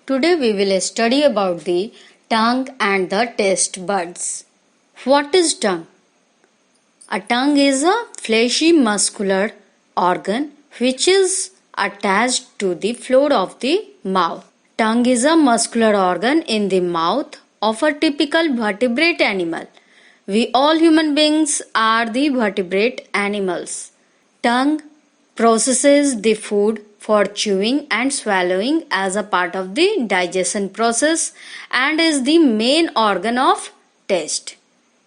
Today we will study about the tongue and the taste buds. What is tongue? A tongue is a fleshy muscular organ which is attached to the floor of the mouth. Tongue is a muscular organ in the mouth of a typical vertebrate animal. We all human beings are the vertebrate animals. Tongue processes the food for chewing and swallowing as a part of the digestion process and is the main organ of taste.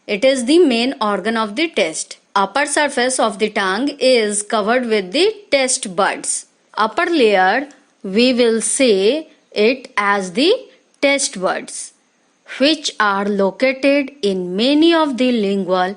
It is the main organ of the taste. Upper surface of the tongue is covered with the taste buds. Upper layer we will say it as the taste buds, which are located in many of the lingual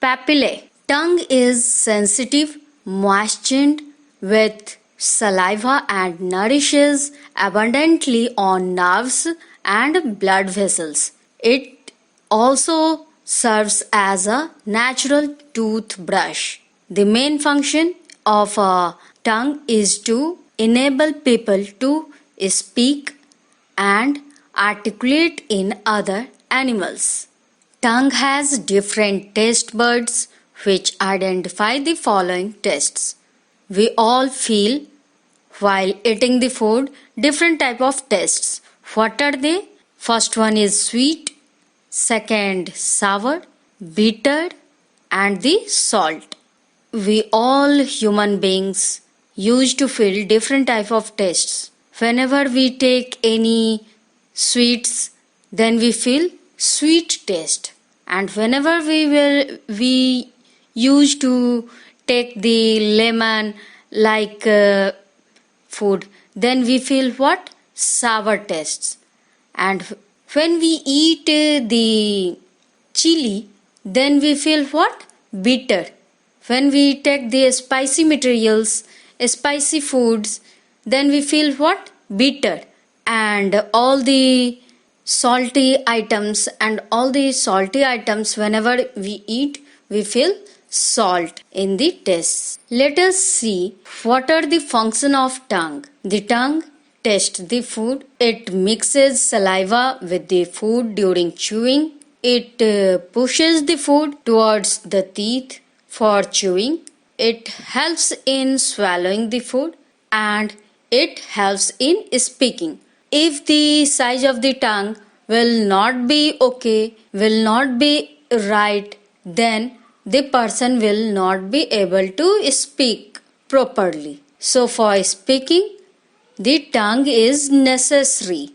papillae. Tongue is sensitive, moistened with saliva and nourishes abundantly on nerves and blood vessels. It also serves as a natural toothbrush. The main function of a tongue is to enable people to speak and articulate in other animals. Tongue has different taste buds which identify the following tastes. We all feel while eating the food different type of tastes. What are they? First one is sweet, second sour, bitter and the salt. We all human beings used to feel different type of tastes. Whenever we take any sweets, then we feel sweet taste, and whenever we used to take the lemon like food, then we feel what? Sour tastes. And when we eat the chili, then we feel what? Bitter. When we take the spicy materials, spicy foods, then we feel what? Bitter. And all the salty items whenever we eat, we feel salt in the taste. Let us see what are the function of tongue. The tongue tastes the food. It mixes saliva with the food during chewing. It pushes the food towards the teeth for chewing. It helps in swallowing the food and it helps in speaking. If the size of the tongue will not be okay, will not be right, then the person will not be able to speak properly. So for speaking, the tongue is necessary.